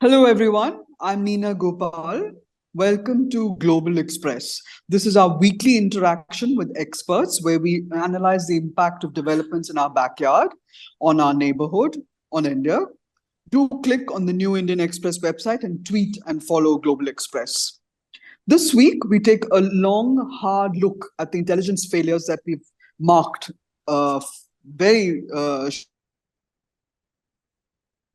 Hello, everyone. I'm Neena Gopal. Welcome to Global Express. This is our weekly interaction with experts where we analyze the impact of developments in our backyard, on our neighborhood, on India. Do click on the New Indian Express website and tweet and follow Global Express. This week, we take a long, hard look at the intelligence failures that we've marked very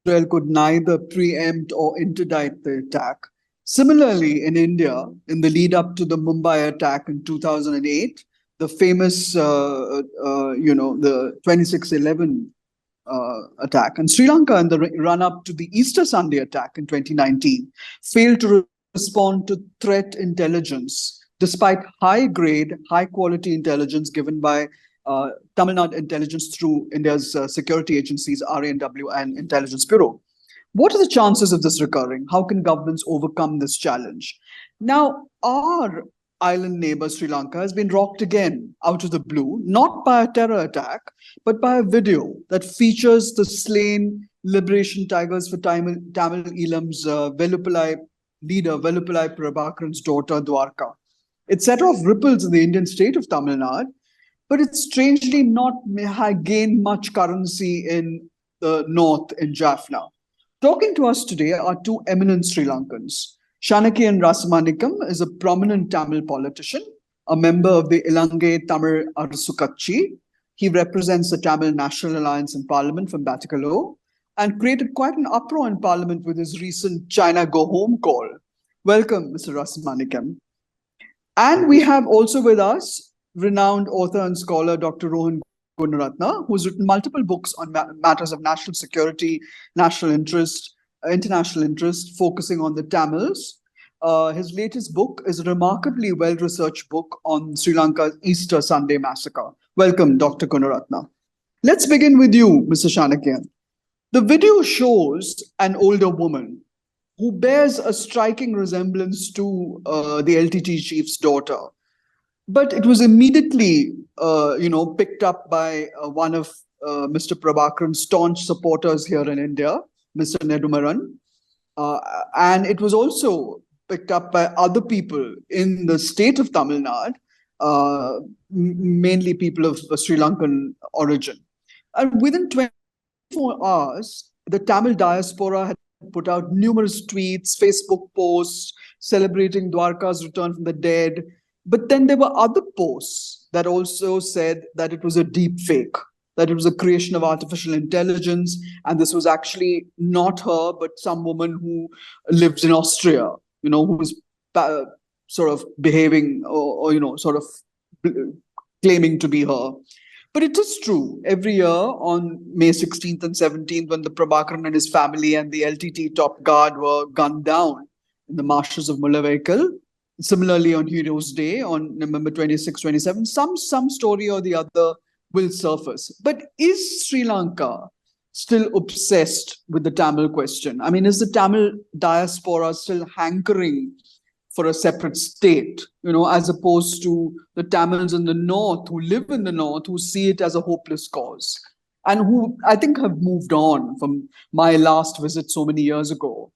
Israel could neither preempt or interdict the attack. Similarly, in India, in the lead up to the Mumbai attack in 2008, the famous, the 2611 attack, and Sri Lanka in the run up to the Easter Sunday attack in 2019, failed to respond to threat intelligence, despite high grade, high quality intelligence given by Tamil Nadu intelligence through India's security agencies, RANW and Intelligence Bureau. What are the chances of this recurring? How can governments overcome this challenge? Now, our island neighbor Sri Lanka has been rocked again out of the blue, not by a terror attack, but by a video that features the slain liberation tigers for Tamil Eelam's Velupillai leader, Velupillai Prabhakaran's daughter, Dwarka. It set off ripples in the Indian state of Tamil Nadu, but it's strangely not gained much currency in the north in Jaffna. Talking to us today are two eminent Sri Lankans. Shanakian Rasamanikam is a prominent Tamil politician, a member of the Ilangai Tamil Arsu. He represents the Tamil National Alliance in Parliament from Batikalo and created quite an uproar in Parliament with his recent China Go Home call. Welcome, Mr. Rasamanikam. And we have also with us renowned author and scholar Dr. Rohan Gunaratna, who's written multiple books on matters of national security, national interest, international interest, focusing on the Tamils. His latest book is a remarkably well-researched book on Sri Lanka's Easter Sunday massacre. Welcome, Dr. Gunaratna. Let's begin with you, Mr. Shanakian. The video shows an older woman who bears a striking resemblance to the LTTE chief's daughter. But it was immediately, picked up by one of Mr. Prabhakaran's staunch supporters here in India, Mr. Nedumaran. And it was also picked up by other people in the state of Tamil Nadu, mainly people of Sri Lankan origin. And within 24 hours, the Tamil diaspora had put out numerous tweets, Facebook posts celebrating Dwarka's return from the dead. But then there were other posts that also said that it was a deep fake, that it was a creation of artificial intelligence, and this was actually not her, but some woman who lives in Austria, who was sort of behaving or sort of claiming to be her. But it is true, every year on May 16th and 17th, when the Prabhakaran and his family and the LTT top guard were gunned down in the marshes of Mullavikal, similarly, on Heroes Day, on November 26, 27, some story or the other will surface. But is Sri Lanka still obsessed with the Tamil question? I mean, is the Tamil diaspora still hankering for a separate state, as opposed to the Tamils in the north who live in the north, who see it as a hopeless cause, and who I think have moved on from my last visit so many years ago?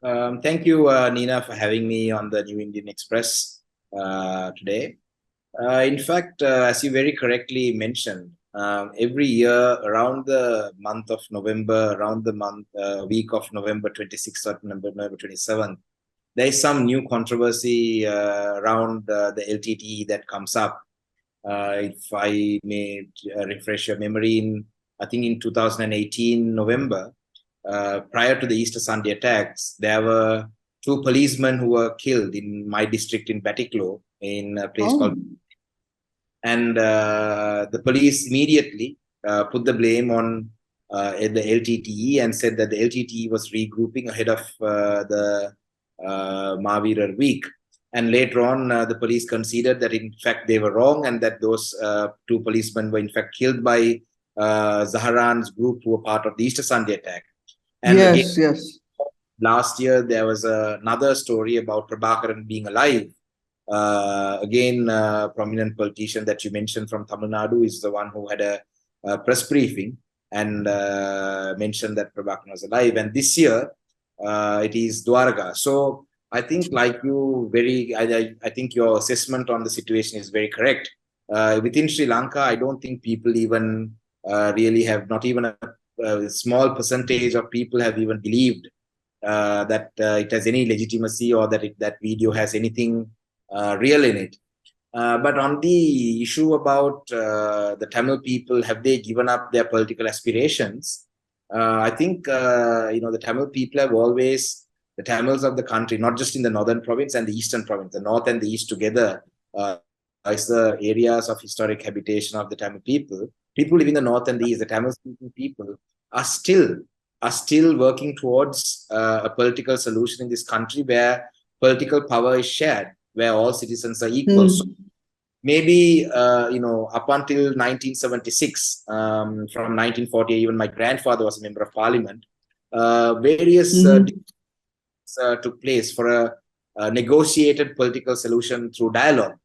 Thank you, Neena, for having me on the New Indian Express today. In fact, as you very correctly mentioned, every year around the month of November, around the week of November 26th or November 27th, there is some new controversy around the LTTE that comes up. If I may refresh your memory, I think in 2018 November, prior to the Easter Sunday attacks, there were two policemen who were killed in my district in Batiklo, in a place called. And the police immediately put the blame on the LTTE and said that the LTTE was regrouping ahead of the Mavirar week. And later on, the police conceded that in fact they were wrong and that those two policemen were in fact killed by Zaharan's group who were part of the Easter Sunday attack. And yes. Last year, there was another story about Prabhakaran being alive. Again, prominent politician that you mentioned from Tamil Nadu is the one who had a press briefing and mention that Prabhakaran was alive. And this year, it is Dwarka. So I think, like you, I think your assessment on the situation is very correct. Within Sri Lanka, I don't think people even really have, not even a small percentage of people have even believed that it has any legitimacy, or that that video has anything real in it. But on the issue about the Tamil people, have they given up their political aspirations? I think the Tamil people have always, the Tamils of the country, not just in the northern province and the eastern province, the north and the east together, is the areas of historic habitation of the Tamil people. People living in the north and the east, the Tamil speaking people, are still working towards a political solution in this country where political power is shared, where all citizens are equal. So maybe up until 1976, from 1940, even my grandfather was a member of parliament. Various took place for a negotiated political solution through dialogue.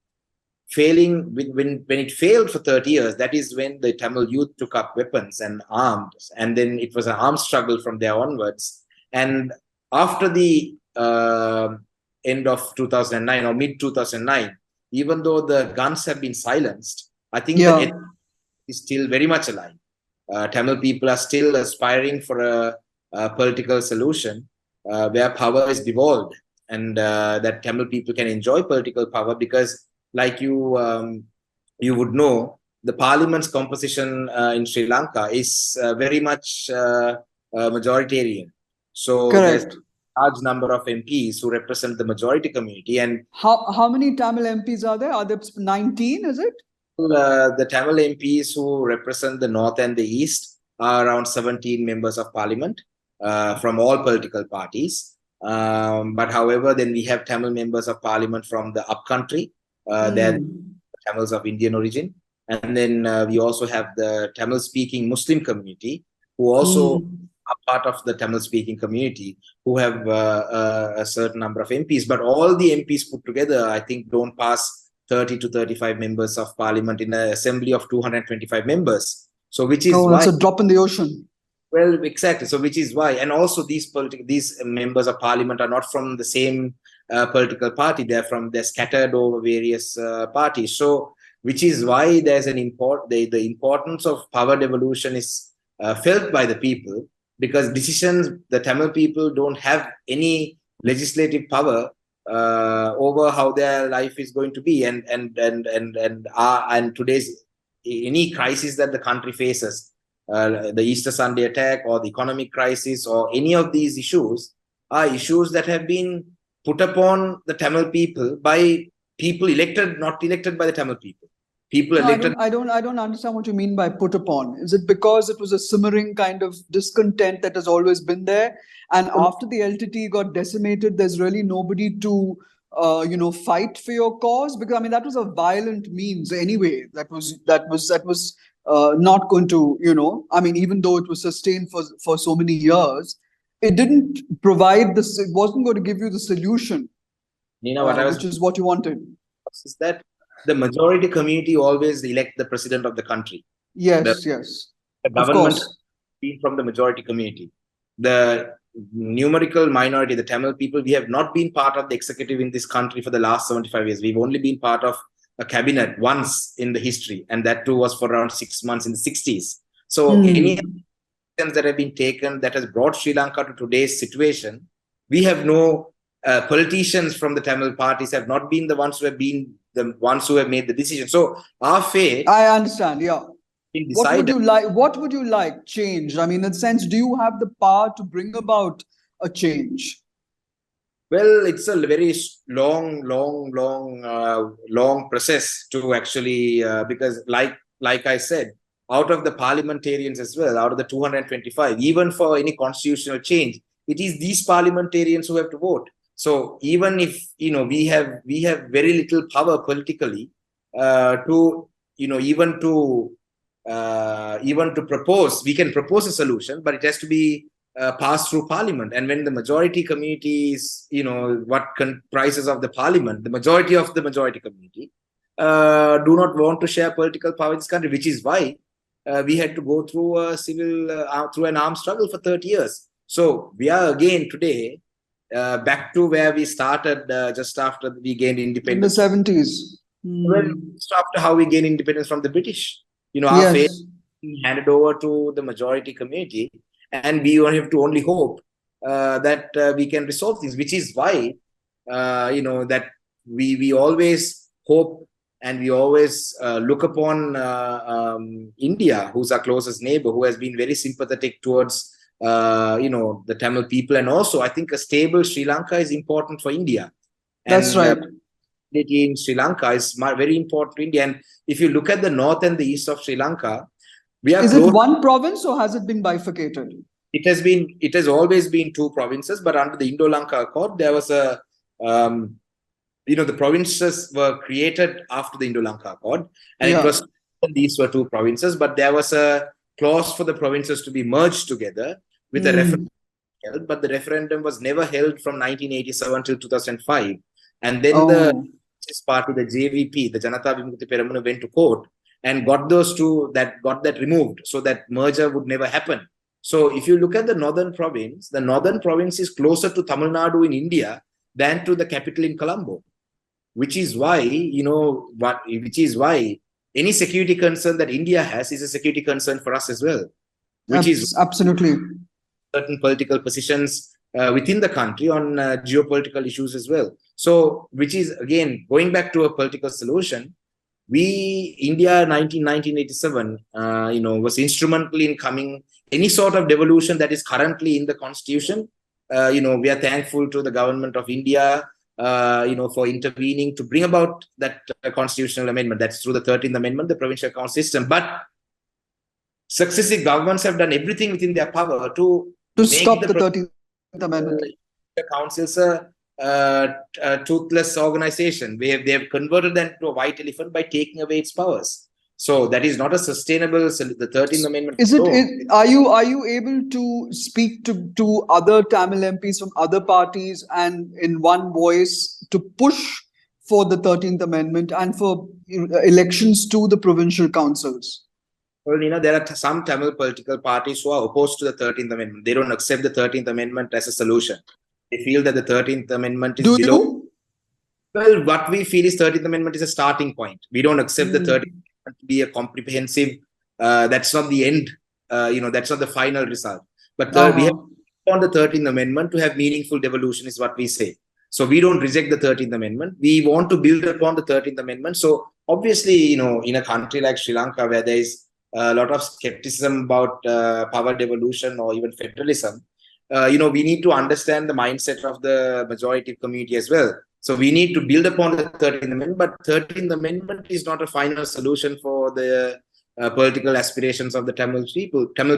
Failing when it failed for 30 years, that is when the Tamil youth took up weapons and arms, and then it was an armed struggle from there onwards. And after the end of 2009 or mid 2009, even though the guns have been silenced, I think the ethnic is still very much alive. Tamil people are still aspiring for a political solution where power is devolved, and that Tamil people can enjoy political power, because, like you would know, the parliament's composition in Sri Lanka is very much majoritarian. So there's a large number of MPs who represent the majority community. And how many Tamil MPs are there? Are there 19? Is it? The Tamil MPs who represent the north and the east are around 17 members of parliament from all political parties. But however, then we have Tamil members of parliament from the upcountry. They're Tamils of Indian origin. And then we also have the Tamil-speaking Muslim community, who also are part of the Tamil-speaking community, who have a certain number of MPs. But all the MPs put together, I think, don't pass 30 to 35 members of parliament in an assembly of 225 members. So which is why... it's a drop in the ocean. Well, exactly. So which is why, and also these members of parliament are not from the same political party. They're scattered over various parties. So which is why there's an the importance of power devolution is felt by the people, because the Tamil people don't have any legislative power over how their life is going to be, and today's any crisis that the country faces, the Easter Sunday attack or the economic crisis or any of these issues, are issues that have been put upon the Tamil people by people elected, not elected by the Tamil people. People elected. I don't understand what you mean by put upon. Is it because it was a simmering kind of discontent that has always been there, and after the LTTE got decimated, there's really nobody to fight for your cause? Because I mean, that was a violent means anyway. That was not going to, I mean, even though it was sustained for so many years, it didn't provide this. It wasn't going to give you the solution, which is what you wanted. Is that the majority community always elect the president of the country? Yes. The government being from the majority community. The numerical minority, the Tamil people, we have not been part of the executive in this country for the last 75 years. We've only been part of a cabinet once in the history, and that too was for around 6 months in the 60s. So any actions that have been taken that has brought Sri Lanka to today's situation, we have no politicians from the Tamil parties have not been the ones who have made the decision. So our fate, I understand, yeah. What would you like change? I mean, in a sense, do you have the power to bring about a change? Well, it's a very long process to actually, because like I said, out of the parliamentarians as well, out of the 225, even for any constitutional change, it is these parliamentarians who have to vote. So even if we have very little power politically to even to propose, we can propose a solution, but it has to be passed through parliament. And when the majority community is, what comprises of the parliament, the majority of the majority community do not want to share political power in this country, which is why we had to go through a through an armed struggle for 30 years. So we are again today back to where we started just after we gained independence. In the 70s. Well, just after how we gained independence from the British. Our fate Yes. handed over to the majority community, and we have to only hope that we can resolve things, which is why that we always hope and we always look upon India, who's our closest neighbor, who has been very sympathetic towards the Tamil people, and also I think a stable Sri Lanka is important for India. That's right. In Sri Lanka is very important to India. And if you look at the north and the east of Sri Lanka, we are Is it one province or has it been bifurcated? It has always been two provinces, but under the Indo-Lanka Accord, there was a the provinces were created after the Indo-Lanka Accord, and it was these were two provinces, but there was a clause for the provinces to be merged together with a referendum held, but the referendum was never held from 1987 till 2005. And then the party, the JVP, the Janata Vimukti Peramuna, went to court and got those two got that removed, so that merger would never happen. So if you look at the northern province is closer to Tamil Nadu in India than to the capital in Colombo, which is why any security concern that India has is a security concern for us as well, which is absolutely certain political positions within the country on geopolitical issues as well. So, which is again going back to a political solution. India 1987, was instrumental in coming any sort of devolution that is currently in the constitution. We are thankful to the government of India, for intervening to bring about that constitutional amendment. That's through the 13th Amendment, the provincial council system. But successive governments have done everything within their power to stop the 13th Amendment. The council's a toothless organization. They have converted them to a white elephant by taking away its powers. So that is not a sustainable. The 13th Amendment. Are you able to speak to other Tamil MPs from other parties and in one voice to push for the 13th Amendment and for elections to the provincial councils? Well, there are some Tamil political parties who are opposed to the 13th Amendment. They don't accept the 13th Amendment as a solution. They feel that the 13th Amendment is below. You? Well, what we feel is 13th Amendment is a starting point. We don't accept the 13th Amendment to be a comprehensive, that's not the end, that's not the final result. But we have on the 13th Amendment to have meaningful devolution is what we say. So we don't reject the 13th Amendment. We want to build upon the 13th Amendment. So obviously, in a country like Sri Lanka, where there is a lot of skepticism about power devolution or even federalism, we need to understand the mindset of the majority community as well. So we need to build upon the 13th Amendment, but 13th Amendment is not a final solution for the political aspirations of the Tamil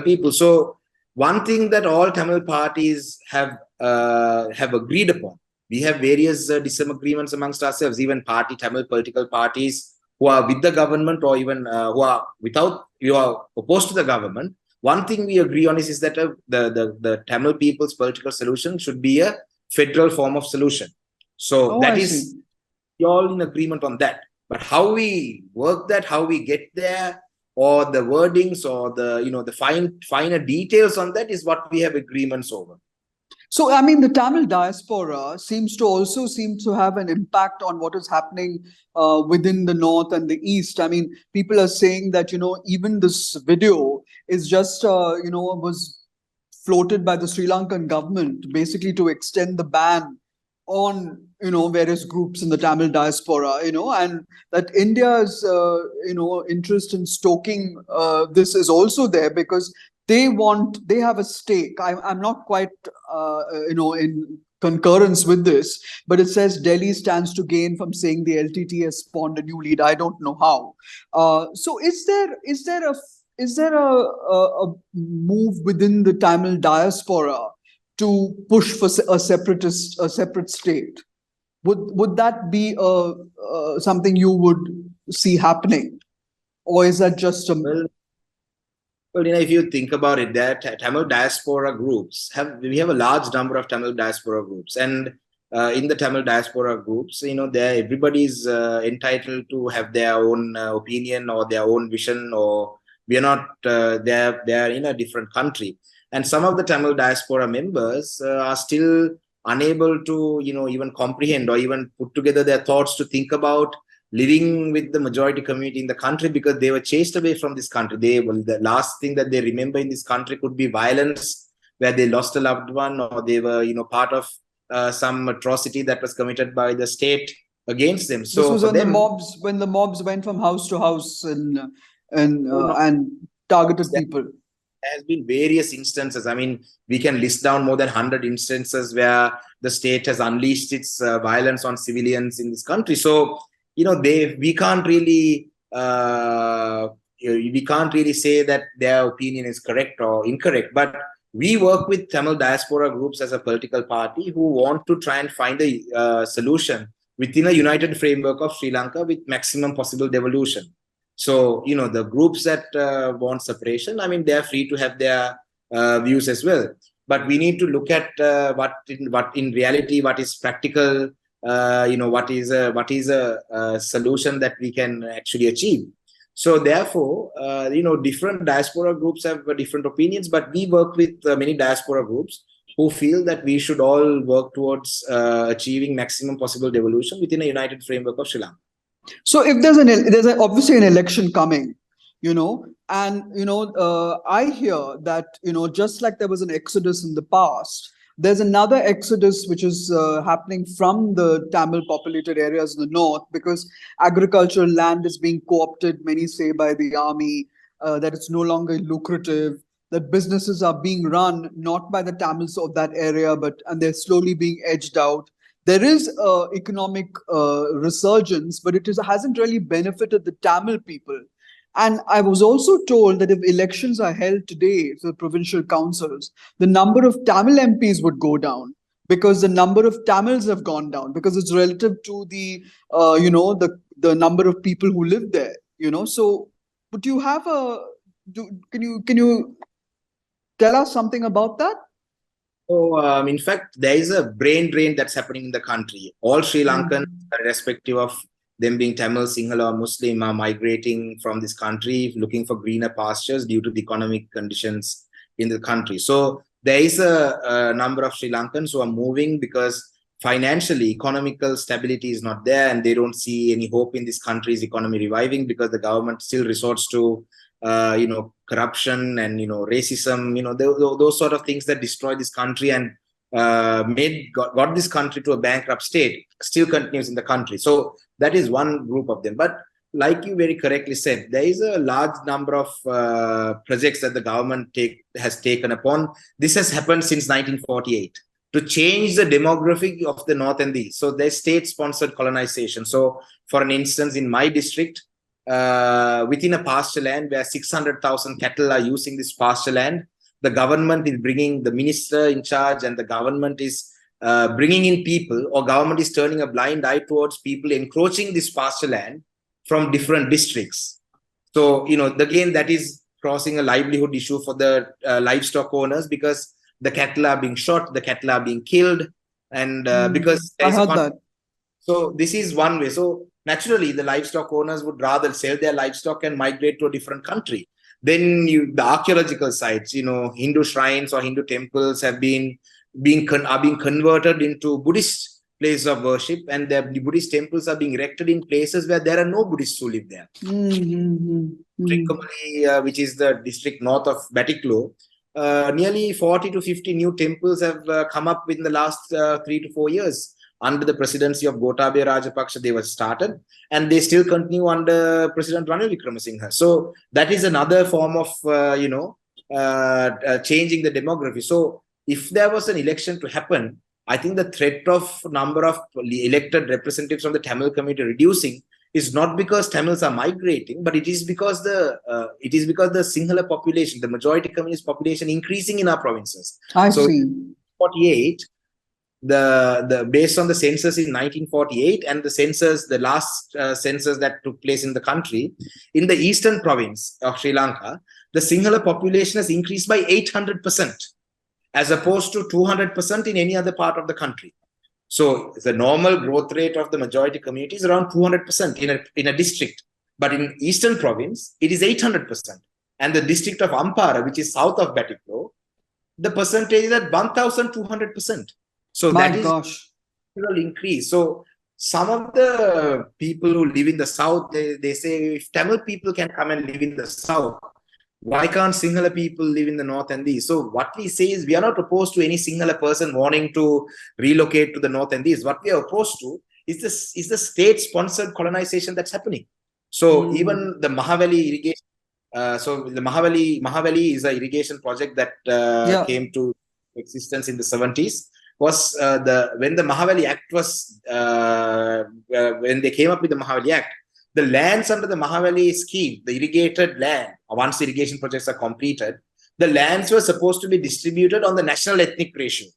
people. So one thing that all Tamil parties have agreed upon, we have various disagreements amongst ourselves, even Tamil political parties who are with the government or even who are opposed to the government. One thing we agree on is that the Tamil people's political solution should be a federal form of solution. So we're all in agreement on that. But how we work that, how we get there, or the wordings or the finer details on that is what we have agreements over. So, I mean, the Tamil diaspora seems to have an impact on what is happening within the north and the east. I mean, people are saying that, even this video is just, was floated by the Sri Lankan government, basically to extend the ban on, various groups in the Tamil diaspora, and that India's, interest in stoking this is also there because they have a stake. I'm not quite, in concurrence with this, but it says Delhi stands to gain from saying the LTTE has spawned a new leader. I don't know how. So is there a move within the Tamil diaspora to push for a separate state? Would that be something you would see happening, or is that just a Well, if you think about it, there Tamil diaspora groups we have a large number of Tamil diaspora groups, and in the Tamil diaspora groups, everybody is entitled to have their own opinion or their own vision or We are not, they're in a different country. And some of the Tamil diaspora members are still unable to, even comprehend or even put together their thoughts to think about living with the majority community in the country, because they were chased away from this country. The last thing that they remember in this country could be violence, where they lost a loved one, or they were, part of some atrocity that was committed by the state against them. So This was for them, when the mobs went from house to house and not and targeted people. there has been various instances. I mean, we can list down more than 100 instances where the state has unleashed its violence on civilians in this country. So, we can't really say that their opinion is correct or incorrect. But we work with Tamil diaspora groups as a political party who want to try and find a solution within a united framework of Sri Lanka with maximum possible devolution. So, the groups that want separation, I mean, they're free to have their views as well. But we need to look at what in reality, what is practical, what is a solution that we can actually achieve. So therefore, different diaspora groups have different opinions, but we work with many diaspora groups who feel that we should all work towards achieving maximum possible devolution within a united framework of Sri Lanka. So if there's obviously an election coming, and I hear that just like there was an exodus in the past, there's another exodus which is happening from the Tamil populated areas in the north, because agricultural land is being co-opted, many say, by the army, that it's no longer lucrative, that businesses are being run not by the Tamils of that area, and they're slowly being edged out. There is economic resurgence, but hasn't really benefited the Tamil people. And I was also told that if elections are held today for provincial councils, the number of Tamil MPs would go down, because the number of Tamils have gone down, because it's relative to the number of people who live there. So would you have can you tell us something about that? So, in fact, there is a brain drain that's happening in the country. All Sri Lankans, irrespective of them being Tamil, Sinhala, or Muslim, are migrating from this country, looking for greener pastures due to the economic conditions in the country. So there is a number of Sri Lankans who are moving because financially, economical stability is not there, and they don't see any hope in this country's economy reviving, because the government still resorts to corruption and racism, those sort of things that destroy this country and got this country to a bankrupt state still continues in the country. So that is one group of them. But like you very correctly said, there is a large number of projects that the government has taken upon. This has happened since 1948 to change the demographic of the north and the east. So there's state-sponsored colonization. So for an instance, in my district, within a pasture land where 600,000 cattle are using this pasture land, the government is bringing the minister in charge, and the government is bringing in people, or government is turning a blind eye towards people encroaching this pasture land from different districts. So, again, that is crossing a livelihood issue for the livestock owners, because the cattle are being shot, the cattle are being killed, and because I heard that. So this is one way. So naturally, the livestock owners would rather sell their livestock and migrate to a different country. Then the archaeological sites, Hindu shrines or Hindu temples have being converted into Buddhist places of worship, and the Buddhist temples are being erected in places where there are no Buddhists who live there. Trincomalee, which is the district north of Batticaloa, nearly 40 to 50 new temples have come up within the last 3 to 4 years. Under the presidency of Gotabaya Rajapaksa, they were started, and they still continue under President Ranil Wickremesinghe. So that is another form of, changing the demography. So if there was an election to happen, I think the threat of number of elected representatives from the Tamil community reducing is not because Tamils are migrating, but it is because the Sinhala population, the majority communist population, increasing in our provinces. I see. 48. Based on the census in 1948 and the last census that took place in the country, in the eastern province of Sri Lanka, the Sinhala population has increased by 800%, as opposed to 200% in any other part of the country. So the normal growth rate of the majority community is around 200% in a district, but in eastern province it is 800%. and the district of Ampara, which is south of Batticaloa, the percentage is at 1,200%. So My that is gosh. increase. So some of the people who live in the south, they say, if Tamil people can come and live in the south, why can't Sinhala people live in the north and the east? So what we say is, we are not opposed to any Sinhala person wanting to relocate to the north and the east. What we are opposed to is the state-sponsored colonization that's happening. So even the Mahavali irrigation, so the Mahavali is an irrigation project that came to existence in the 70s. Was when the Mahavali Act was when they came up with the Mahavali Act, the lands under the Mahavali scheme, the irrigated land, once irrigation projects are completed, the lands were supposed to be distributed on the national ethnic ratio.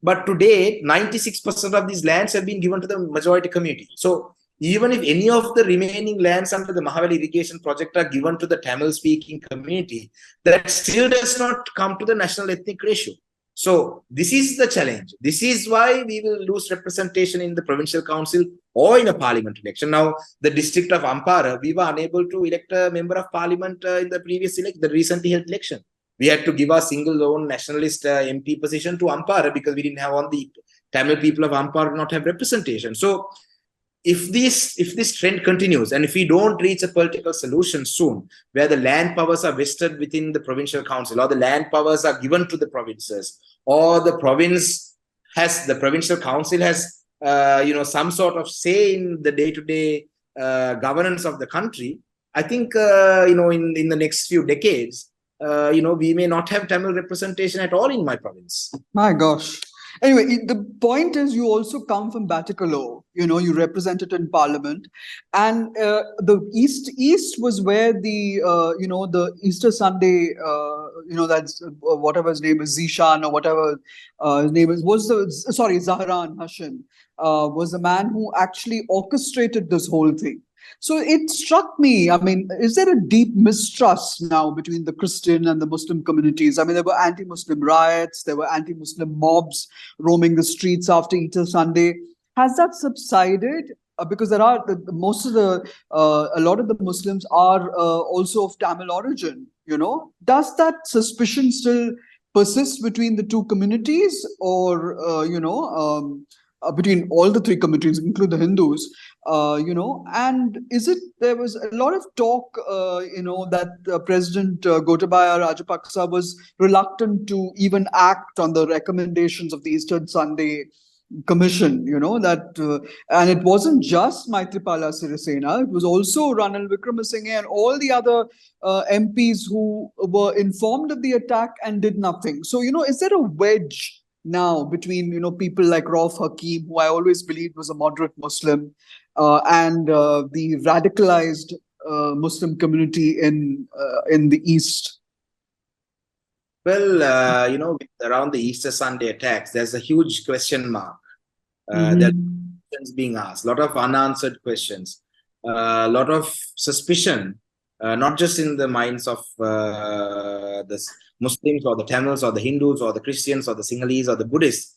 But today, 96% of these lands have been given to the majority community. So even if any of the remaining lands under the Mahavali irrigation project are given to the Tamil-speaking community, that still does not come to the national ethnic ratio. So this is the challenge. This is why we will lose representation in the provincial council or in a parliament election. Now, the district of Ampara, we were unable to elect a member of parliament in the previous election, the recently held election. We had to give our single lone nationalist MP position to Ampara because we didn't have all the Tamil people of Ampara not have representation. So if this trend continues, and if we don't reach a political solution soon, where the land powers are vested within the provincial council, or the land powers are given to the provinces, or the provincial council has some sort of say in the day-to-day governance of the country, I think in the next few decades, we may not have Tamil representation at all in my province. My gosh. Anyway, the point is, you also come from Batticaloa. You represented in parliament, and the east was where the the Easter Sunday, that's whatever his name is, Zishan, or whatever his name is, Zahran Hashim, was the man who actually orchestrated this whole thing. So it struck me, I mean, is there a deep mistrust now between the Christian and the Muslim communities? I mean, there were anti-Muslim riots, there were anti-Muslim mobs roaming the streets after Easter Sunday. Has that subsided? Because there are a lot of the Muslims are also of Tamil origin. Does that suspicion still persist between the two communities, or between all the three communities, include the Hindus? And there was a lot of talk, that President Gotabaya Rajapaksa was reluctant to even act on the recommendations of the Eastern Sunday Commission, and it wasn't just Maitripala Sirisena, it was also Ranil Wickremesinghe and all the other MPs who were informed of the attack and did nothing. So, is there a wedge now between, people like Rauf Hakim, who I always believed was a moderate Muslim, and the radicalized Muslim community in the East? Well, around the Easter Sunday attacks, there's a huge question mark. There are questions being asked, a lot of unanswered questions, a lot of suspicion, not just in the minds of the Muslims or the Tamils or the Hindus or the Christians or the Sinhalese or the Buddhists.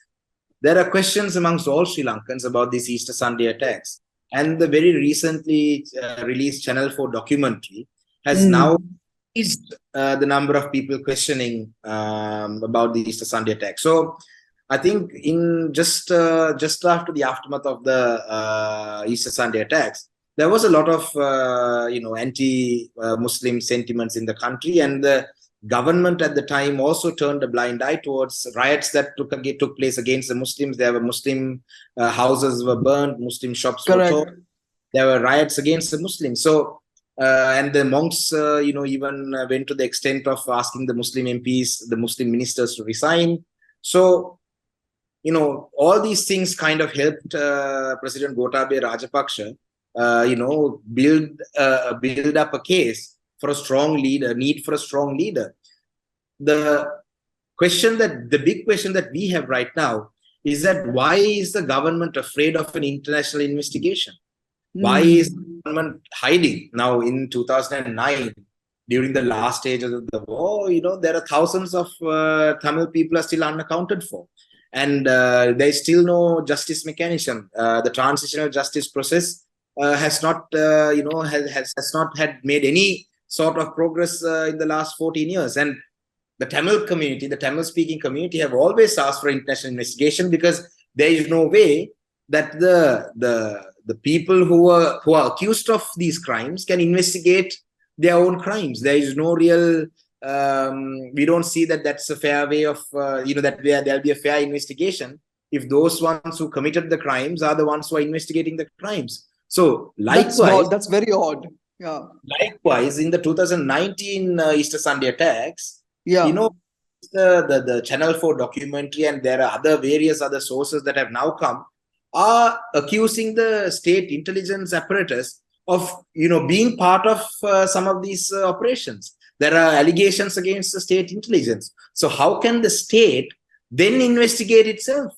There are questions amongst all Sri Lankans about these Easter Sunday attacks. And the very recently released Channel 4 documentary has now increased the number of people questioning about the Easter Sunday attack. So I think in just after the aftermath of the Easter Sunday attacks, there was a lot of anti-Muslim sentiments in the country, and the government at the time also turned a blind eye towards riots that took place against the Muslims. There were Muslim houses were burned, Muslim shops were torn. There were riots against the Muslims. So and the monks, even went to the extent of asking the Muslim MPs, the Muslim ministers to resign. So, all these things kind of helped President Gotabaya Rajapaksa, build up a case for a strong leader, need for a strong leader. The big question that we have right now is that why is the government afraid of an international investigation? Why is the government hiding? Now, in 2009, during the last stages of the war, there are thousands of Tamil people are still unaccounted for. And there is still no justice mechanism. The transitional justice process has not, has not had made any sort of progress in the last 14 years. And the Tamil community, the Tamil speaking community, have always asked for international investigation, because there is no way that the people who are accused of these crimes can investigate their own crimes. There is no real we don't see that that's a fair way of that there'll be a fair investigation if those ones who committed the crimes are the ones who are investigating the crimes. So likewise, that's very odd. Yeah. Likewise, in the 2019 Easter Sunday attacks, Yeah. The Channel 4 documentary, and there are various other sources that have now come, are accusing the state intelligence apparatus of being part of some of these operations. There are allegations against the state intelligence. So how can the state then investigate itself?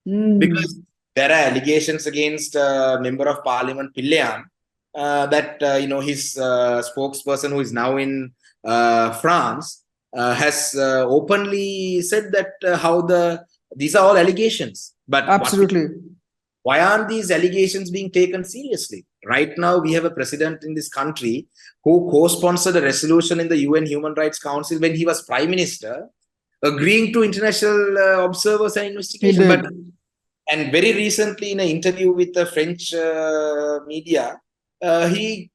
Because there are allegations against Member of Parliament Pillayan that his spokesperson, who is now in France, has openly said that these are all allegations. But absolutely, why aren't these allegations being taken seriously? Right now, we have a president in this country who co-sponsored a resolution in the UN Human Rights Council when he was prime minister, agreeing to international observers and investigation. And very recently, in an interview with the French media, he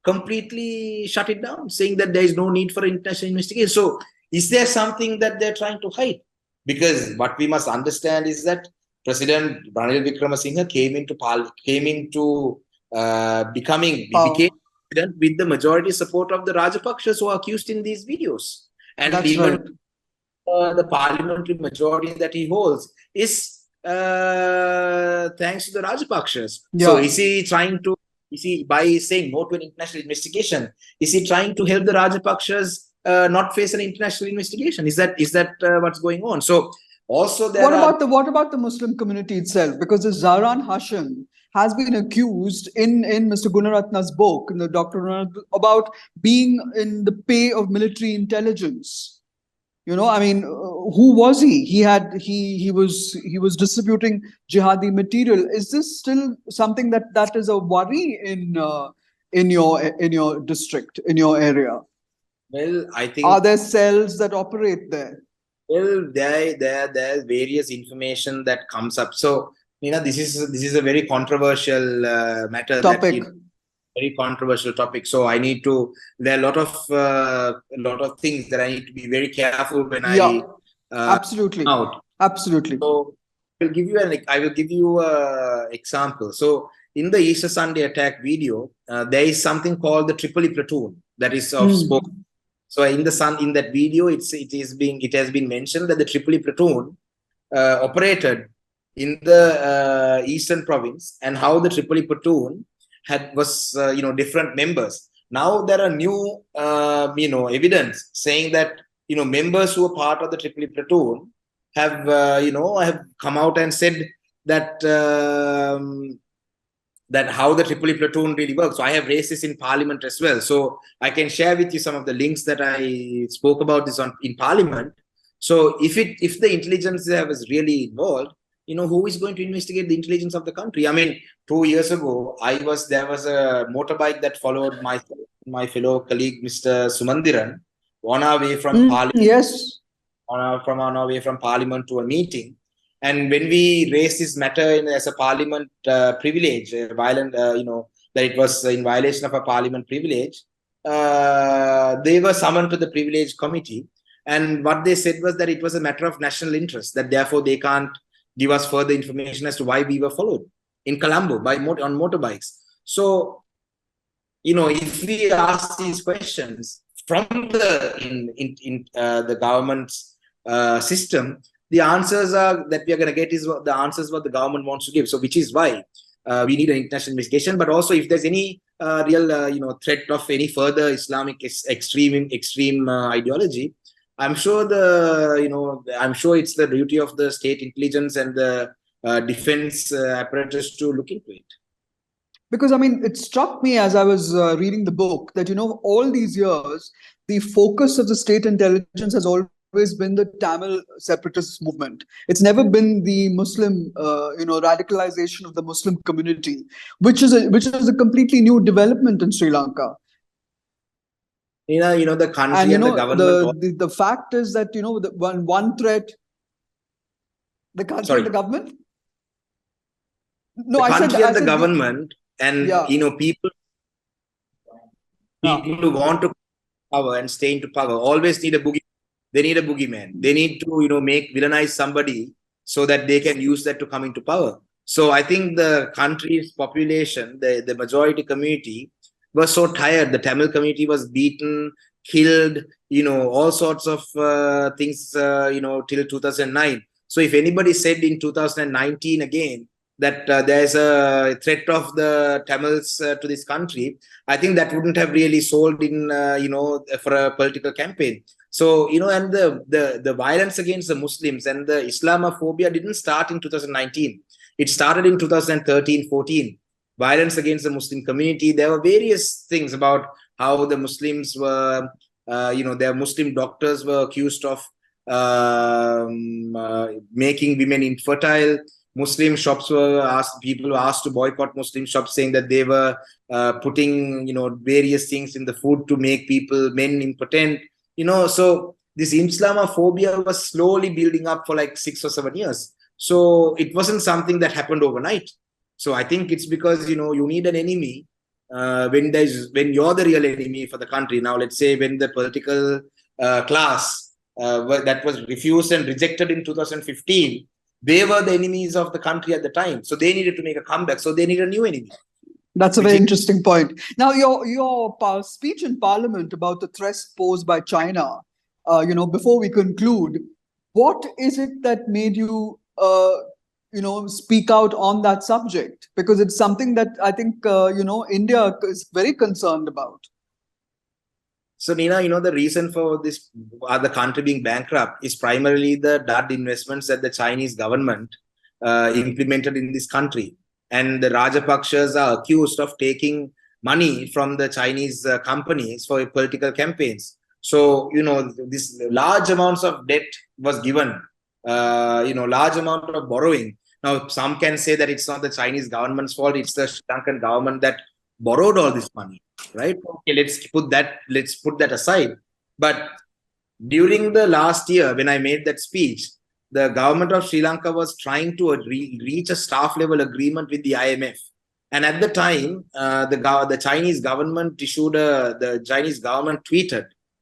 completely shut it down, saying that there is no need for international investigation. So, is there something that they're trying to hide? Because what we must understand is that President Ranil Wickremesinghe became president with the majority support of the Rajapakshas who are accused in these videos. And that's even right. The parliamentary majority that he holds is thanks to the Rajapakshas. Yeah. So is he, by saying no to an international investigation, is he trying to help the Rajapakshas not face an international investigation? Is that what's going on? So also what about the Muslim community itself? Because the Zahran Hashim has been accused in Mr. Gunaratna's book, in the Dr. about being in the pay of military intelligence. I mean, who was he? He was distributing jihadi material. Is this still something that is a worry in your district, in your area? Well, I think, are there cells that operate there? Well, there's various information that comes up. So this is a very controversial matter. Topic. Very controversial topic. So there are a lot of things that I need to be very careful when absolutely out. Absolutely. So I will give you an example. So in the Easter Sunday attack video, there is something called the Tripoli platoon that is of spoke. So in that video, it has been mentioned that the Tripoli platoon operated in the eastern province, and how the Tripoli platoon was different members. Now there are new evidence saying that members who are part of the Tripoli platoon have come out and said that how the Tripoli platoon really works. So I have raised this in Parliament as well. So I can share with you some of the links that I spoke about this in Parliament. So if the intelligence there was really involved, who is going to investigate the intelligence of the country? I mean, 2 years ago, there was a motorbike that followed my fellow colleague, Mr. Sumandiran, on our way from Parliament. Yes. On our way from Parliament to a meeting. And when we raised this matter as a Parliament privilege, that it was in violation of a Parliament privilege, they were summoned to the privilege committee. And what they said was that it was a matter of national interest, that therefore they can't give us further information as to why we were followed in Colombo on motorbikes. So, if we ask these questions from the government's system, the answers that we are going to get is the answers what the government wants to give. So, which is why we need an international investigation. But also, if there's any real threat of any further Islamic extreme ideology, I'm sure it's the duty of the state intelligence and the defense apparatus to look into it. Because, I mean, it struck me as I was reading the book that, all these years, the focus of the state intelligence has always been the Tamil separatist movement. It's never been the Muslim, radicalization of the Muslim community, which is a completely new development in Sri Lanka. The country And and the government. the fact is that the one threat, the country Sorry. and the government. No, The I country and the said government, and yeah. people who want to power and stay into power always need a boogie. They need a boogeyman. They need to make villainize somebody so that they can use that to come into power. So I think the country's population, the majority community, was so tired. The Tamil community was beaten, killed, all sorts of things, till 2009. So if anybody said in 2019 again that there's a threat of the Tamils to this country, I think that wouldn't have really sold in, for a political campaign. So, and the violence against the Muslims and the Islamophobia didn't start in 2019. It started in 2013, 14. Violence against the Muslim community. There were various things about how the Muslims were, their Muslim doctors were accused of making women infertile. Muslim shops people were asked to boycott Muslim shops, saying that they were putting, various things in the food to make men impotent. So this Islamophobia was slowly building up for like 6 or 7 years. So it wasn't something that happened overnight. So I think it's because, you need an enemy when you're the real enemy for the country. Now, let's say when the political class that was refused and rejected in 2015, they were the enemies of the country at the time. So they needed to make a comeback. So they need a new enemy. That's a very interesting point. Now, your speech in Parliament about the threat posed by China, before we conclude, what is it that made you, speak out on that subject? Because it's something that I think, India is very concerned about. So, Nina, the reason for this, the country being bankrupt, is primarily the dud investments that the Chinese government implemented in this country. And the Rajapakshas are accused of taking money from the Chinese companies for political campaigns. So, this large amounts of debt was given, large amount of borrowing. Now, some can say that it's not the Chinese government's fault, it's the Sri Lankan government that borrowed all this money, right? Okay, let's put that aside. But during the last year, when I made that speech, the government of Sri Lanka was trying to reach a staff level agreement with the IMF. And at the time, the Chinese government tweeted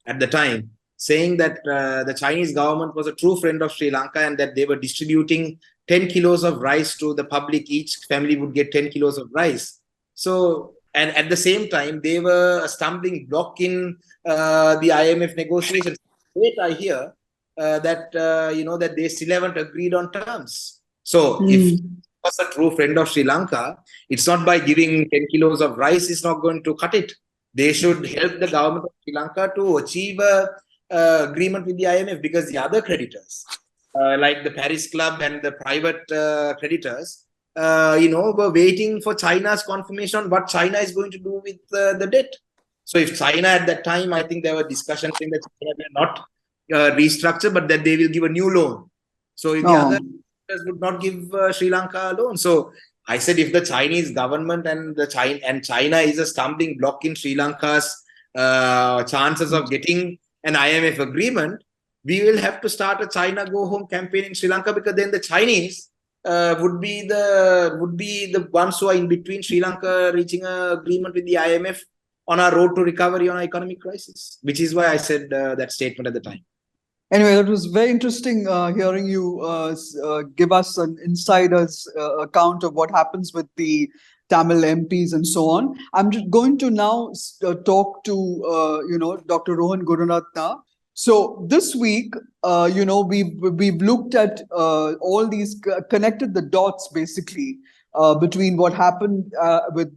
at the time saying that the Chinese government was a true friend of Sri Lanka and that they were distributing 10 kilos of rice to the public. Each family would get 10 kilos of rice. So, and at the same time, they were a stumbling block in the IMF negotiations. Wait, I hear that that they still haven't agreed on terms. So if it was a true friend of Sri Lanka, it's not by giving 10 kilos of rice is not going to cut it. They should help the government of Sri Lanka to achieve a agreement with the IMF, because the other creditors, like the Paris Club and the private creditors, were waiting for China's confirmation on what China is going to do with the debt. So if China at that time, I think there were discussions saying that China will not restructure, but that they will give a new loan. So if the other would not give Sri Lanka a loan. So I said, if the Chinese government and China is a stumbling block in Sri Lanka's chances of getting an IMF agreement, we will have to start a China Go Home campaign in Sri Lanka, because then the Chinese would be the ones who are in between Sri Lanka reaching an agreement with the IMF on our road to recovery on our economic crisis, which is why I said that statement at the time. Anyway, that was very interesting hearing you give us an insider's account of what happens with the Tamil MPs and so on. I'm just going to now talk to Dr. Rohan Gururatna. So this week, we've looked at all these, connected the dots basically between what happened with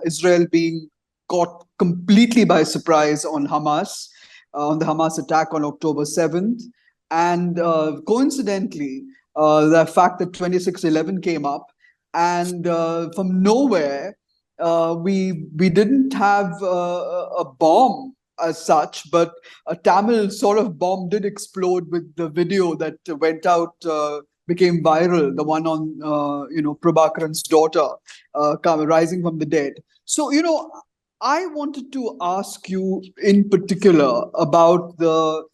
Israel being caught completely by surprise on Hamas. On the Hamas attack on October 7th. And coincidentally, the fact that 26/11 came up, and from nowhere, we didn't have a bomb as such, but a Tamil sort of bomb did explode with the video that went out, became viral, the one on, Prabhakaran's daughter rising from the dead. So, I wanted to ask you in particular about the,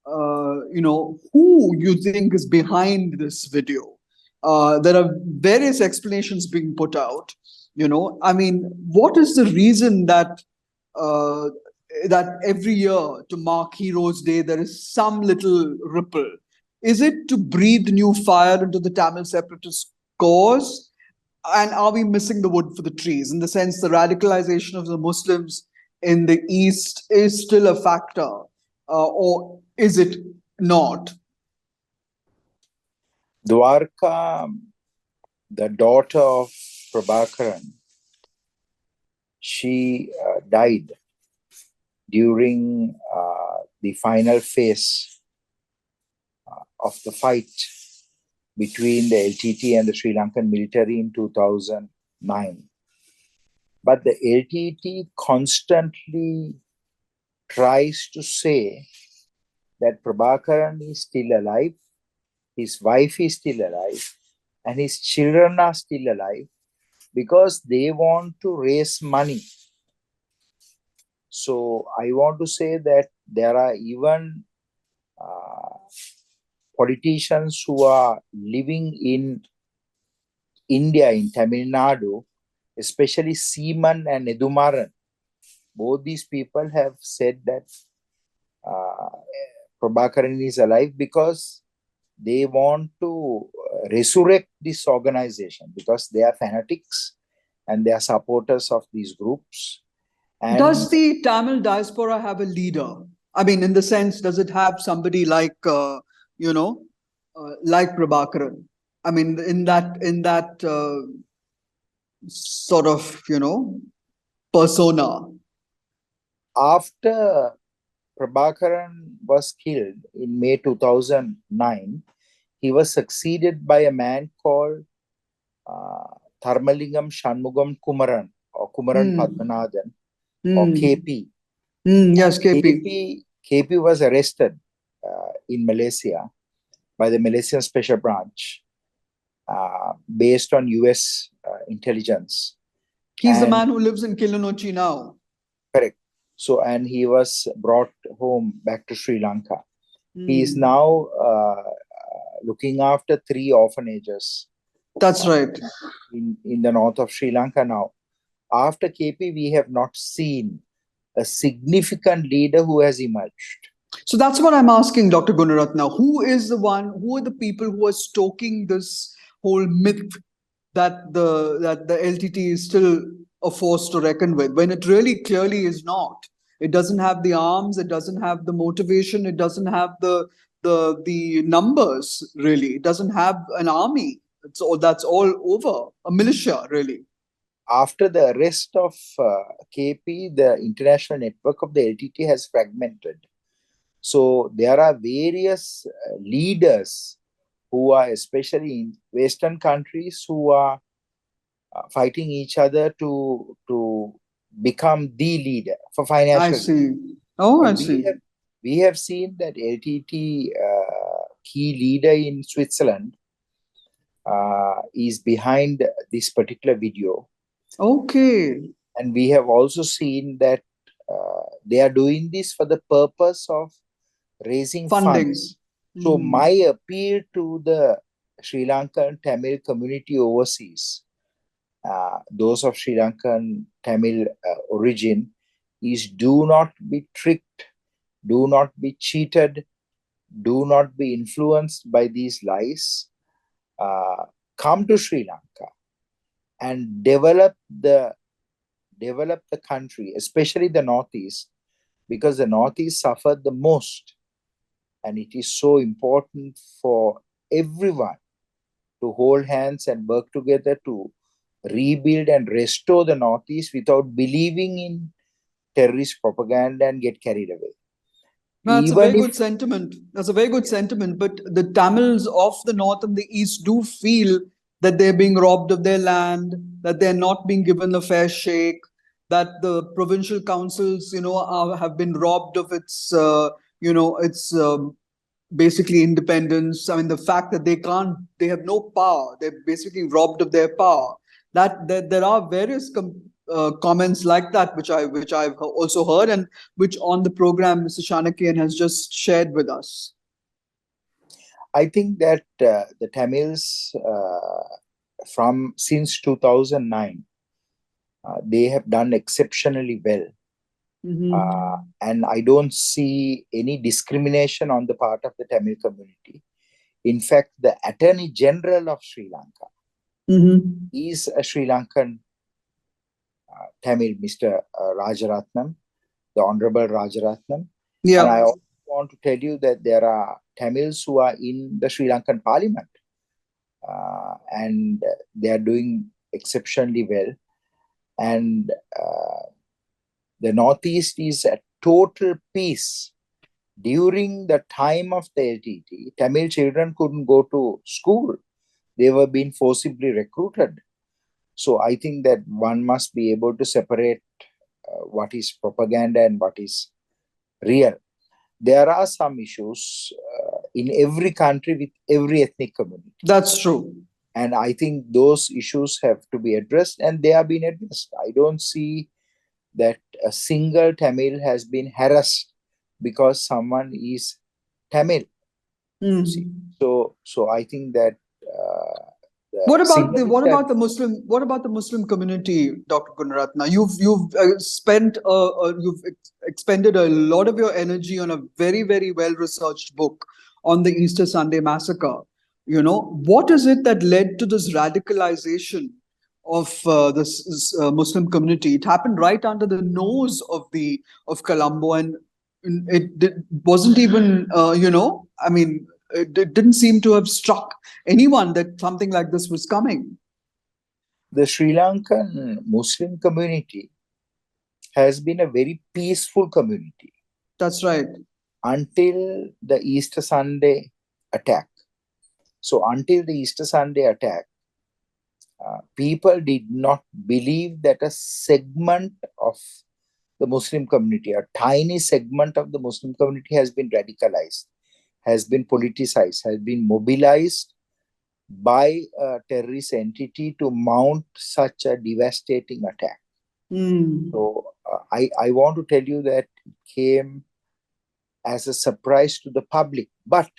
who you think is behind this video. There are various explanations being put out. I mean, what is the reason uh, that every year to mark Heroes Day there is some little ripple? Is it to breathe new fire into the Tamil separatist cause? And are we missing the wood for the trees? In the sense, the radicalization of the Muslims in the East is still a factor, or is it not? Dwarka, the daughter of Prabhakaran, she died during the final phase of the fight between the LTTE and the Sri Lankan military in 2009. But the LTTE constantly tries to say that Prabhakaran is still alive, his wife is still alive, and his children are still alive because they want to raise money. So I want to say that there are even politicians who are living in India, in Tamil Nadu, especially Seaman and Edumaran. Both these people have said that Prabhakaran is alive because they want to resurrect this organization because they are fanatics and they are supporters of these groups. And does the Tamil diaspora have a leader? I mean, in the sense, does it have somebody like, like Prabhakaran? I mean, in that sort of, persona. After Prabhakaran was killed in May 2009, he was succeeded by a man called Tharmalingam Shanmugam Kumaran or Kumaran Padmanathan or KP. Yes, KP was arrested in Malaysia by the Malaysian Special Branch based on US intelligence. He's the man who lives in Kilinochchi now. Correct. So, and he was brought home back to Sri Lanka. He is now looking after 3 orphanages. That's right. In the north of Sri Lanka now. After KP, we have not seen a significant leader who has emerged. So that's what I'm asking, Dr. Gunaratna. Who are the people who are stoking this whole myth that the LTT is still a force to reckon with, when it really clearly is not? It doesn't have the arms, it doesn't have the motivation, it doesn't have the numbers, really. It doesn't have an army. That's all over. A militia, really. After the arrest of KP, the international network of the LTT has fragmented. So there are various leaders who are, especially in Western countries, who are fighting each other to become the leader for financial. I see. Oh, I see. We have seen that LTT key leader in Switzerland is behind this particular video. Okay. And we have also seen that they are doing this for the purpose of raising funds. So my appeal to the Sri Lankan Tamil community overseas, those of Sri Lankan Tamil origin, is do not be tricked, do not be cheated, do not be influenced by these lies. Come to Sri Lanka and develop the country, especially the Northeast, because the Northeast suffered the most. And it is so important for everyone to hold hands and work together to rebuild and restore the Northeast without believing in terrorist propaganda and get carried away. That's a very good sentiment. That's a very good sentiment. But the Tamils of the North and the East do feel that they're being robbed of their land, that they're not being given a fair shake, that the provincial councils, have been robbed of its, basically independence. I mean, the fact that they have no power, they're basically robbed of their power. That there are various comments like that, which I've also heard, and which on the program Mr. Chanakyan has just shared with us? I think that the Tamils from since 2009 they have done exceptionally well. And I don't see any discrimination on the part of the Tamil community. In fact, the Attorney General of Sri Lanka is a Sri Lankan Tamil, Mr. Rajaratnam, the Honorable Rajaratnam. Yeah. And I also want to tell you that there are Tamils who are in the Sri Lankan Parliament, and they are doing exceptionally well. And the Northeast is at total peace. During the time of the LTTE, Tamil children couldn't go to school. They were being forcibly recruited. So I think that one must be able to separate what is propaganda and what is real. There are some issues in every country with every ethnic community. That's true. And I think those issues have to be addressed, and they are being addressed. I don't see that a single Tamil has been harassed because someone is Tamil. So I think that what about the Muslim community, Dr. Gunaratna? You've expended a lot of your energy on a very, very well researched book on the Easter Sunday massacre. You know, what is it that led to this radicalization of this Muslim community? It happened right under the nose of Colombo, and wasn't even it didn't seem to have struck anyone that something like this was coming. The Sri Lankan Muslim community has been a very peaceful community. That's right. Until the Easter Sunday attack. So until the Easter Sunday attack, people did not believe that a segment of the Muslim community, a tiny segment of the Muslim community, has been radicalized, has been politicized, has been mobilized by a terrorist entity to mount such a devastating attack. So I want to tell you that it came as a surprise to the public. But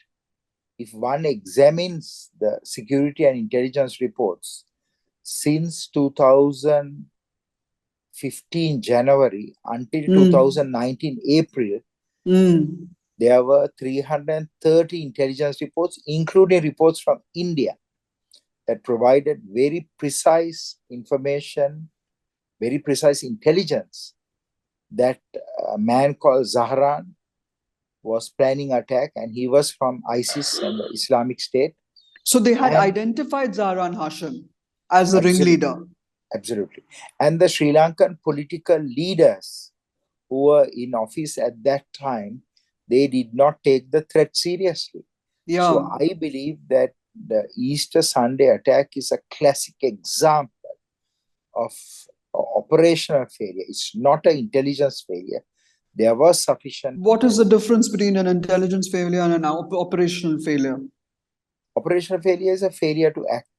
if one examines the security and intelligence reports since 2015 January until 2019 April, there were 330 intelligence reports, including reports from India, that provided very precise information, very precise intelligence that a man called Zahran was planning attack, and he was from ISIS and the Islamic State. So they had identified Zahran Hashim as the ringleader. Absolutely. And the Sri Lankan political leaders who were in office at that time, they did not take the threat seriously. Yeah. So I believe that the Easter Sunday attack is a classic example of operational failure. It's not an intelligence failure. There was sufficient. What is the difference between an intelligence failure and an operational failure? Operational failure is a failure to act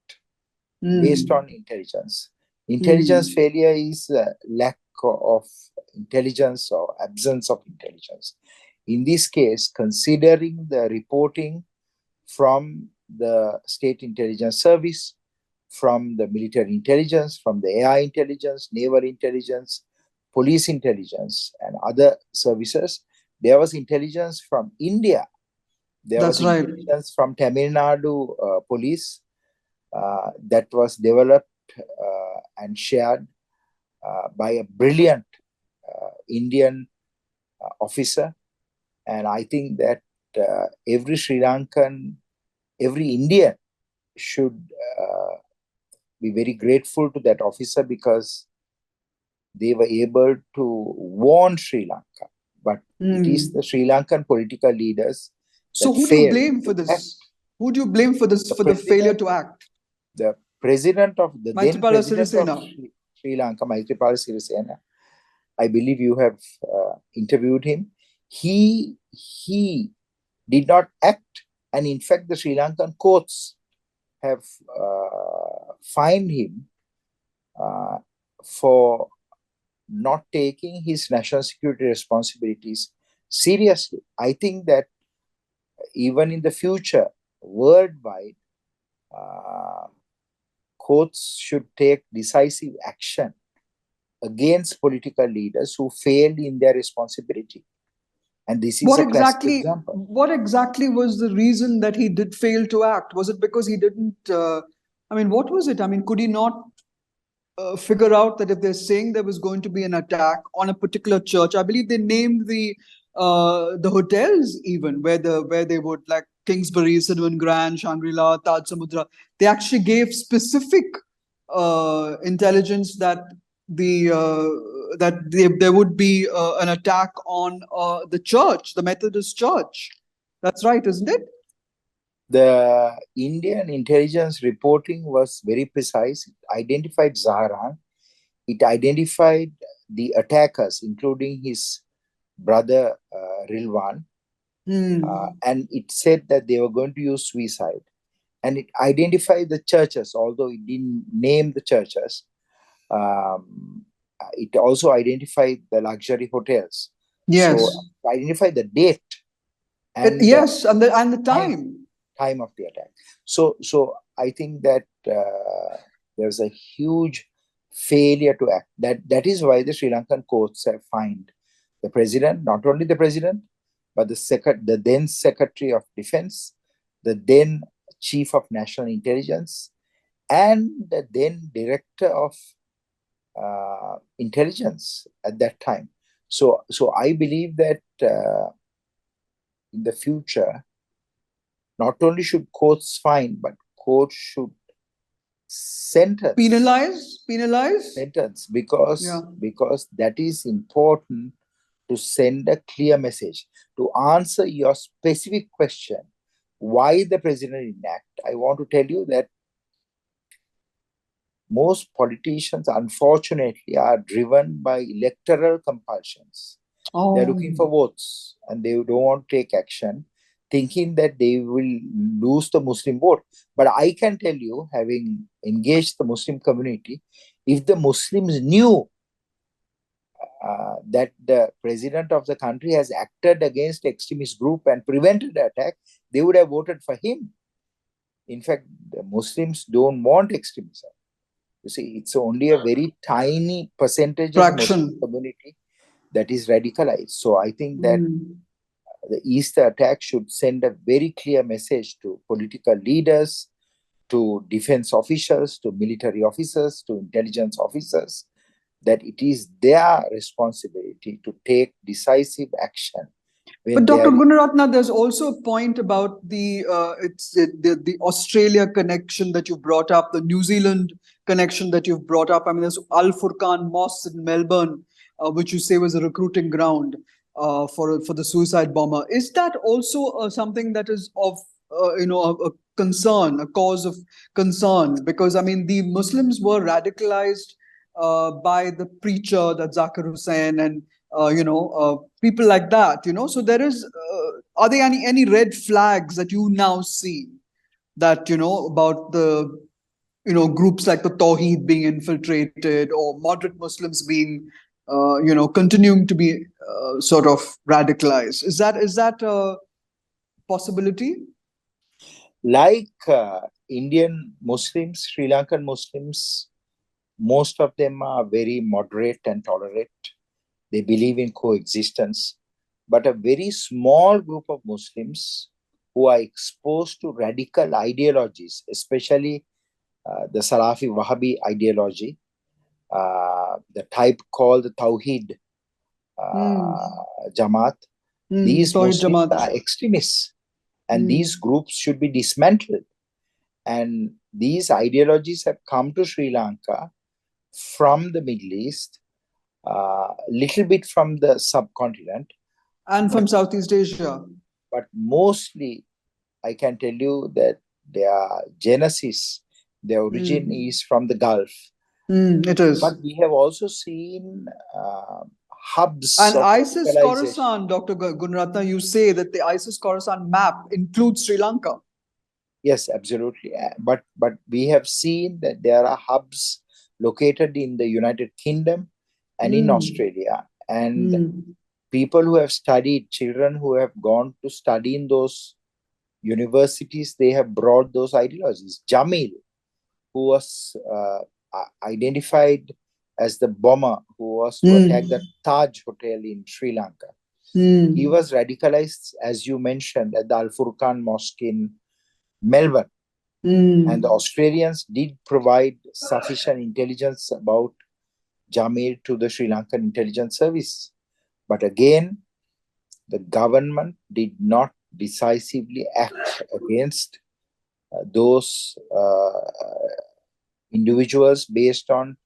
based on intelligence. Intelligence failure is a lack of intelligence or absence of intelligence. In this case, considering the reporting from the State Intelligence Service, from the military intelligence, from the AI intelligence, naval intelligence, police intelligence, and other services, there was intelligence from India. There was intelligence from Tamil Nadu police that was developed and shared by a brilliant Indian officer. And I think that every Sri Lankan, every Indian should be very grateful to that officer, because they were able to warn Sri Lanka. But it is the Sri Lankan political leaders. So who do you blame for this? Who do you blame for this, for the failure to act? The president of the then president of Sri Lanka, Maitripala Sirisena, I believe you have interviewed him. He did not act, and in fact the Sri Lankan courts have fined him for not taking his national security responsibilities seriously. I think that even in the future, worldwide, uh, courts should take decisive action against political leaders who failed in their responsibility. And this is a classic example. What exactly was the reason that he did fail to act? Was it because he didn't? I mean, what was it? I mean, could he not figure out that if they're saying there was going to be an attack on a particular church, I believe they named the hotels even where they would, like Kingsbury, Cinnamon Grand, Shangri-La, Taj Samudra. They actually gave specific intelligence that there would be an attack on the church, the Methodist church. That's right, isn't it? The Indian intelligence reporting was very precise. It identified Zaharan. It identified the attackers, including his brother Rilwan. And it said that they were going to use suicide. And it identified the churches, although it didn't name the churches. It also identified the luxury hotels. Yes. So identified the date. And yes, and the time of the attack. So I think that there's a huge failure to act. That is why the Sri Lankan courts have fined the president, not only the president, but the then Secretary of Defense, the then Chief of National Intelligence, and the then Director of Intelligence at that time. So I believe that in the future, not only should courts fine, but courts should sentence. Penalize? Sentence, because that is important to send a clear message. To answer your specific question, why the president didn't act, I want to tell you that most politicians, unfortunately, are driven by electoral compulsions. They're looking for votes and they don't want to take action, thinking that they will lose the Muslim vote. But I can tell you, having engaged the Muslim community, if the Muslims knew that the president of the country has acted against extremist group and prevented the attack, they would have voted for him. In fact, the Muslims don't want extremism. You see, it's only a very tiny percentage of the Muslim community that is radicalized. So I think that the Easter attack should send a very clear message to political leaders, to defense officials, to military officers, to intelligence officers, that it is their responsibility to take decisive action. But Dr. Gunaratna, there's also a point about the Australia connection that you brought up, the New Zealand connection that you've brought up. I mean, there's Al Furqan Mosque in Melbourne, which you say was a recruiting ground for the suicide bomber. Is that also something that is of a concern, a cause of concern? Because I mean, the Muslims were radicalized by the preacher, that Zakir Hussain, and people like that. So there is. Are there any red flags that you now see that about the groups like the Tawheed being infiltrated, or moderate Muslims being continuing to be sort of radicalized? Is that a possibility? Like Indian Muslims, Sri Lankan Muslims, most of them are very moderate and tolerant. They believe in coexistence. But a very small group of Muslims who are exposed to radical ideologies, especially the Salafi Wahhabi ideology, the type called the Tawheed Jamaat, these Muslims are extremists. And these groups should be dismantled. And these ideologies have come to Sri Lanka from the Middle East, little bit from the subcontinent. And from Southeast Asia. But mostly, I can tell you that their genesis, their origin is from the Gulf. It is. But we have also seen hubs and of ISIS Khorasan, Dr. Gunaratna, you say that the ISIS Khorasan map includes Sri Lanka. Yes, absolutely. But we have seen that there are hubs located in the United Kingdom and in Australia. And people who have studied, children who have gone to study in those universities, they have brought those ideologies. Jamil, who was identified as the bomber who was to attack the Taj Hotel in Sri Lanka. He was radicalized, as you mentioned, at the Al Furqan Mosque in Melbourne. And the Australians did provide sufficient intelligence about Jamil to the Sri Lankan intelligence service. But again, the government did not decisively act against those individuals based on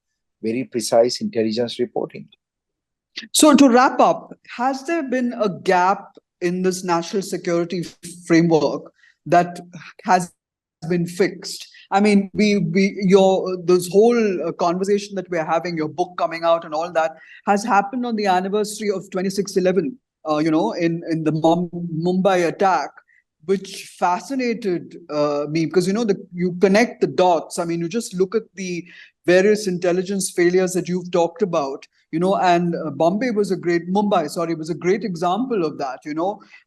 very precise intelligence reporting. So to wrap up, has there been a gap in this national security framework that has been fixed? I mean, this whole conversation that we're having, your book coming out and all that has happened on the anniversary of 26/11, in the Mumbai attack, which fascinated me because, you connect the dots. I mean, you just look at the various intelligence failures that you've talked about, and Mumbai, sorry, was a great example of that,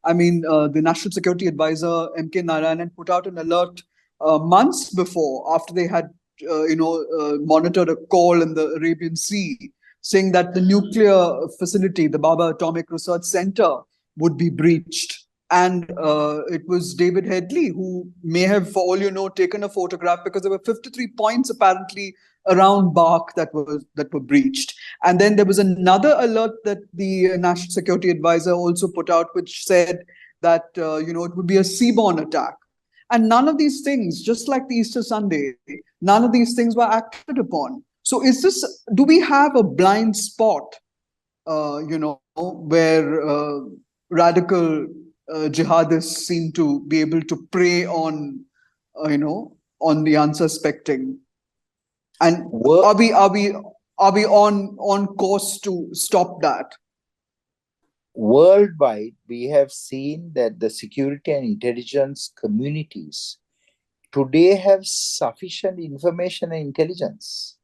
I mean, the National Security Advisor, M.K. Narayanan, put out an alert months before, after they had, monitored a call in the Arabian Sea, saying that the nuclear facility, the Baba Atomic Research Center, would be breached. And it was David Headley who may have, for all you know, taken a photograph, because there were 53 points apparently around Bark that were breached. And then there was another alert that the National Security Advisor also put out, which said that it would be a seaborne attack. And none of these things, just like the Easter Sunday, none of these things were acted upon. So do we have a blind spot, where radical jihadists seem to be able to prey on, on the unsuspecting? And are we on course to stop that? Worldwide, we have seen that the security and intelligence communities today have sufficient information and intelligence,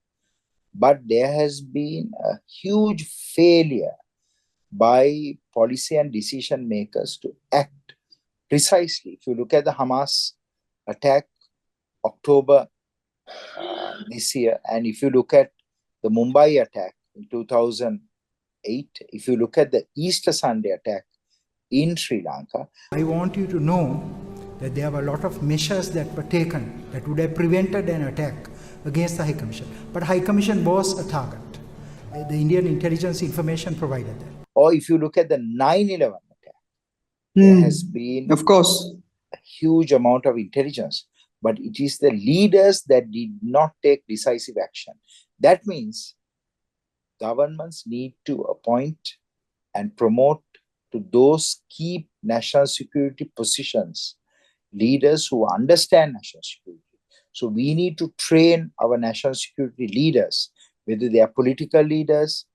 but there has been a huge failure by policy and decision makers to act precisely. If you look at the Hamas attack, October this year, and if you look at the Mumbai attack in 2008, if you look at the Easter Sunday attack in Sri Lanka. I want you to know that there were a lot of measures that were taken that would have prevented an attack against the High Commission. But High Commission was a target. The Indian intelligence information provided that. Or if you look at the 9/11 attack, there has been, of course, a huge amount of intelligence, but it is the leaders that did not take decisive action. That means governments need to appoint and promote to those key national security positions leaders who understand national security. So we need to train our national security leaders, whether they are political leaders,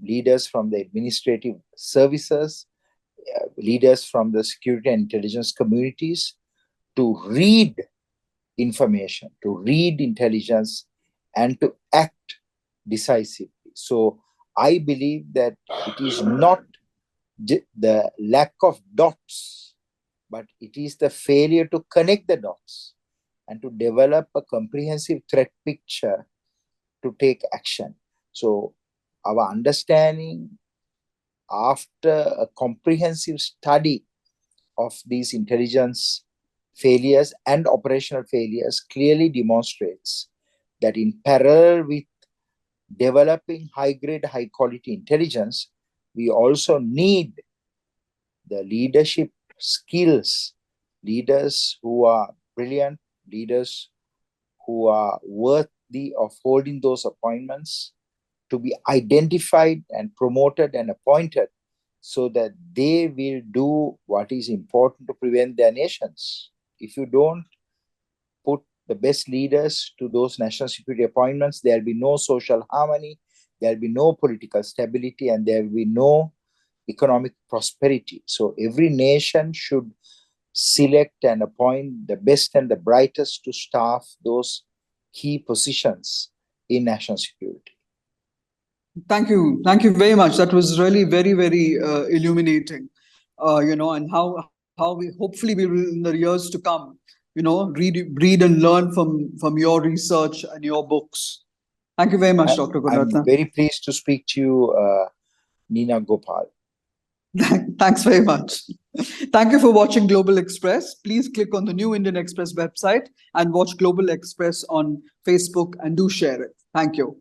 leaders from the administrative services, leaders from the security and intelligence communities, to read information, to read intelligence, and to act decisively. So I believe that it is not the lack of dots, but it is the failure to connect the dots and to develop a comprehensive threat picture to take action. So our understanding, after a comprehensive study of these intelligence failures and operational failures, clearly demonstrates that in parallel with developing high-grade, high-quality intelligence, we also need the leadership skills, leaders who are brilliant, leaders who are worthy of holding those appointments, to be identified and promoted and appointed so that they will do what is important to prevent their nations. If you don't put the best leaders to those national security appointments, there will be no social harmony, there will be no political stability, and there will be no economic prosperity. So every nation should select and appoint the best and the brightest to staff those key positions in national security. Thank you. Thank you very much. That was really very illuminating. And how we hopefully we will in the years to come, read and learn from your research and your books. Thank you very much, Dr. I'm Gunaratna. very pleased to speak to you, Nina Gopal. Thanks very much. Thank you for watching Global Express. Please click on the New Indian Express website and watch Global Express on Facebook and do share it. Thank you.